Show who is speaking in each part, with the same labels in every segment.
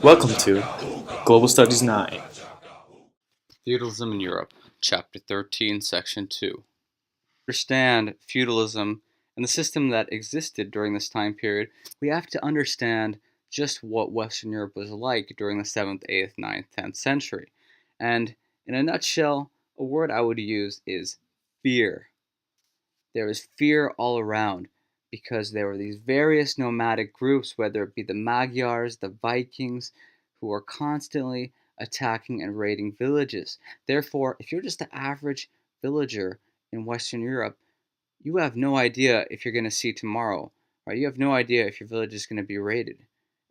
Speaker 1: Welcome to Global Studies 9.
Speaker 2: Feudalism in Europe, Chapter 13, Section 2. Understand feudalism and the system that existed during this time period, we have to understand just what Western Europe was like during the 7th, 8th, 9th, 10th century. And in a nutshell, a word I would use is fear. There was fear all around because there were these various nomadic groups, whether it be the Magyars, the Vikings, who were constantly attacking and raiding villages. Therefore, if you're just the average villager in Western Europe, you have no idea if you're going to see tomorrow, right? You have no idea if your village is going to be raided.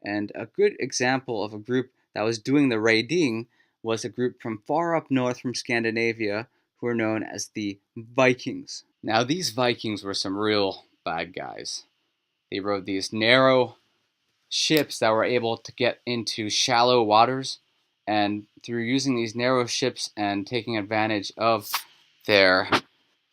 Speaker 2: And a good example of a group that was doing the raiding was a group from far up north from Scandinavia who are known as the Vikings. Now, these Vikings were some real bad guys. They rode these narrow ships that were able to get into shallow waters, and through using these narrow ships and taking advantage of their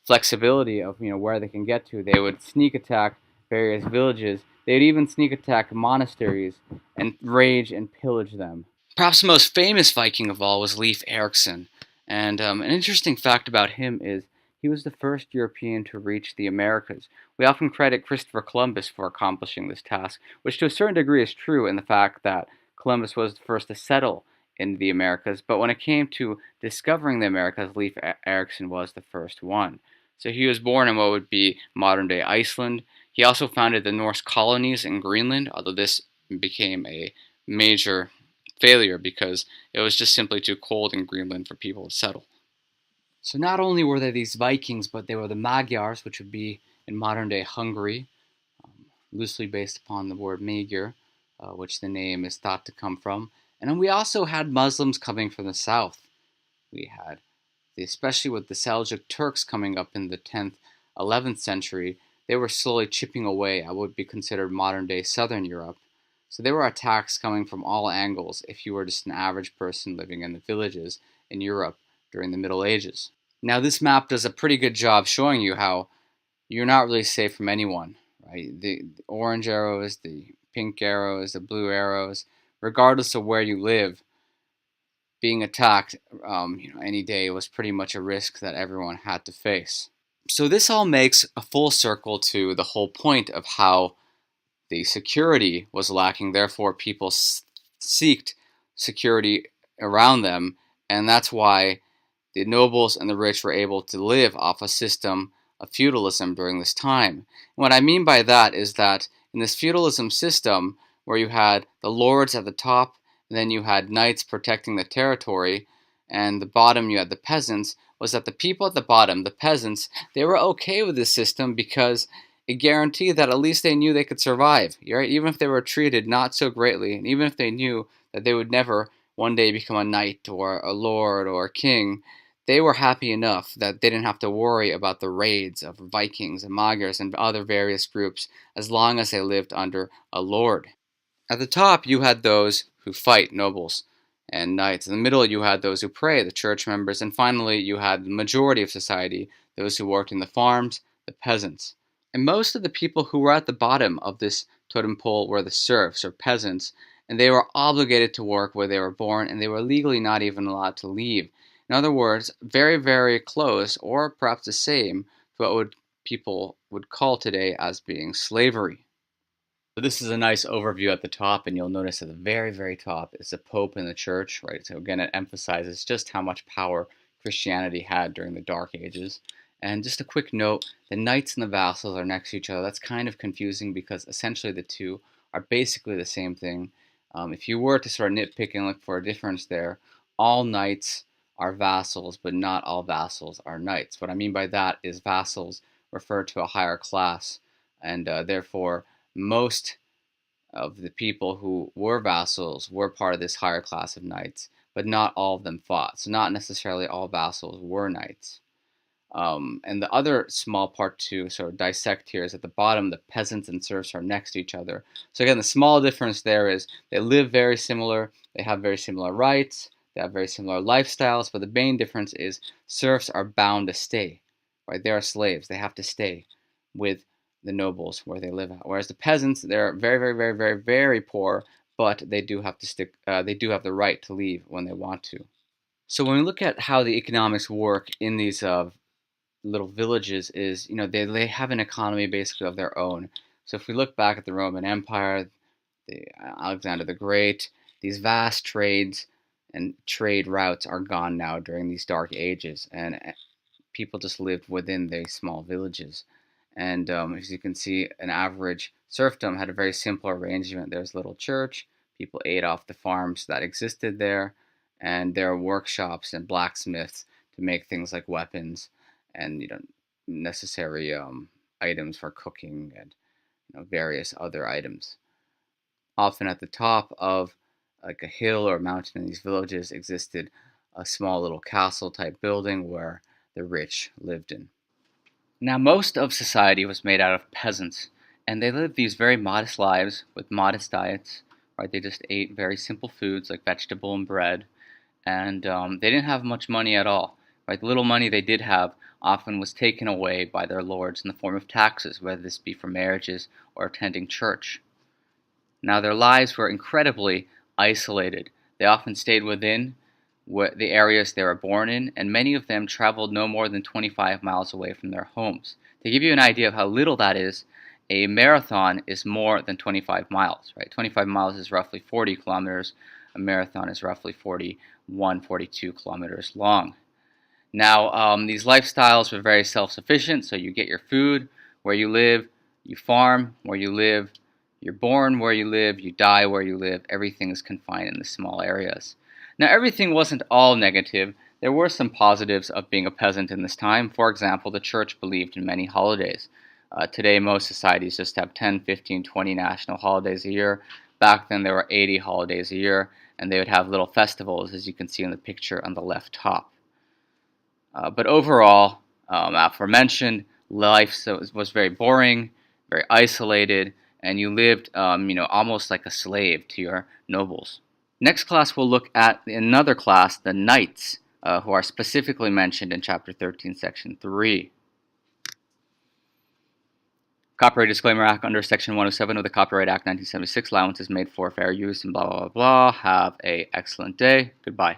Speaker 2: flexibility of where they can get to, they would sneak attack various villages. They'd even sneak attack monasteries and rage and pillage them. Perhaps the most famous Viking of all was Leif Ericson, and an interesting fact about him is he was the first European to reach the Americas. We often credit Christopher Columbus for accomplishing this task, which to a certain degree is true in the fact that Columbus was the first to settle in the Americas, but when it came to discovering the Americas, Leif Ericson was the first one. So he was born in what would be modern-day Iceland. He also founded the Norse colonies in Greenland, although this became a major failure because it was just simply too cold in Greenland for people to settle. So not only were there these Vikings, but they were the Magyars, which would be in modern-day Hungary, loosely based upon the word Magyar, which the name is thought to come from. And then we also had Muslims coming from the south. We had, especially with the Seljuk Turks coming up in the 10th, 11th century, they were slowly chipping away at what would be considered modern-day southern Europe. So there were attacks coming from all angles if you were just an average person living in the villages in Europe during the Middle Ages. Now this map does a pretty good job showing you how you're not really safe from anyone, right? The orange arrows, the pink arrows, the blue arrows, regardless of where you live, being attacked any day was pretty much a risk that everyone had to face. So this all makes a full circle to the whole point of how the security was lacking, therefore people sought security around them, and that's why the nobles and the rich were able to live off a system of feudalism during this time. And what I mean by that is that in this feudalism system, where you had the lords at the top, and then you had knights protecting the territory, and the bottom you had the peasants, was that the people at the bottom, the peasants, they were okay with this system because it guaranteed that at least they knew they could survive, right? Even if they were treated not so greatly, and even if they knew that they would never one day become a knight or a lord or a king, they were happy enough that they didn't have to worry about the raids of Vikings and Magyars and other various groups as long as they lived under a lord. At the top, you had those who fight, nobles and knights. In the middle, you had those who pray, the church members. And finally, you had the majority of society, those who worked in the farms, the peasants. And most of the people who were at the bottom of this totem pole were the serfs or peasants, and they were obligated to work where they were born, and they were legally not even allowed to leave. In other words, very, very close, or perhaps the same, to what people would call today as being slavery. So this is a nice overview at the top, and you'll notice at the very, very top is the Pope and the Church, right? So again, it emphasizes just how much power Christianity had during the Dark Ages. And just a quick note, the knights and the vassals are next to each other. That's kind of confusing because essentially the two are basically the same thing. If you were to sort of nitpick and look for a difference there, all knights are vassals, but not all vassals are knights. What I mean by that is vassals refer to a higher class, and therefore most of the people who were vassals were part of this higher class of knights, but not all of them fought. So not necessarily all vassals were knights. And the other small part to sort of dissect here is at the bottom, the peasants and serfs are next to each other. So again, the small difference there is they live very similar, they have very similar rights, they have very similar lifestyles, but the main difference is serfs are bound to stay, right? They are slaves, they have to stay with the nobles where they live at. Whereas the peasants, they're very, very, very, very, very poor, but they do have to stick. They do have the right to leave when they want to. So when we look at how the economics work in these little villages, is they have an economy basically of their own. So if we look back at the Roman Empire, the Alexander the Great, these vast trades and trade routes are gone now during these dark ages, and people just lived within these small villages. And as you can see, an average serfdom had a very simple arrangement. There was a little church, people ate off the farms that existed there, and there are workshops and blacksmiths to make things like weapons and necessary items for cooking and various other items. Often at the top of like a hill or mountain in these villages existed a small little castle type building where the rich lived in. Now, most of society was made out of peasants, and they lived these very modest lives with modest diets. Right, they just ate very simple foods like vegetable and bread, and they didn't have much money at all. Right, the little money they did have often was taken away by their lords in the form of taxes, whether this be for marriages or attending church. Now, their lives were incredibly isolated. They often stayed within the areas they were born in, and many of them traveled no more than 25 miles away from their homes. To give you an idea of how little that is, a marathon is more than 25 miles, right? 25 miles is roughly 40 kilometers. A marathon is roughly 41, 42 kilometers long. Now, these lifestyles were very self-sufficient, so you get your food where you live, you farm where you live, you're born where you live, you die where you live. Everything is confined in the small areas. Now, everything wasn't all negative. There were some positives of being a peasant in this time. For example, the church believed in many holidays. Today, most societies just have 10, 15, 20 national holidays a year. Back then, there were 80 holidays a year, and they would have little festivals, as you can see in the picture on the left top. But overall, aforementioned, life was very boring, very isolated, and you lived, almost like a slave to your nobles. Next class, we'll look at another class, the knights, who are specifically mentioned in Chapter 13, Section 3. Copyright Disclaimer Act under Section 107 of the Copyright Act 1976. Allowance is made for fair use and blah, blah, blah, blah. Have an excellent day. Goodbye.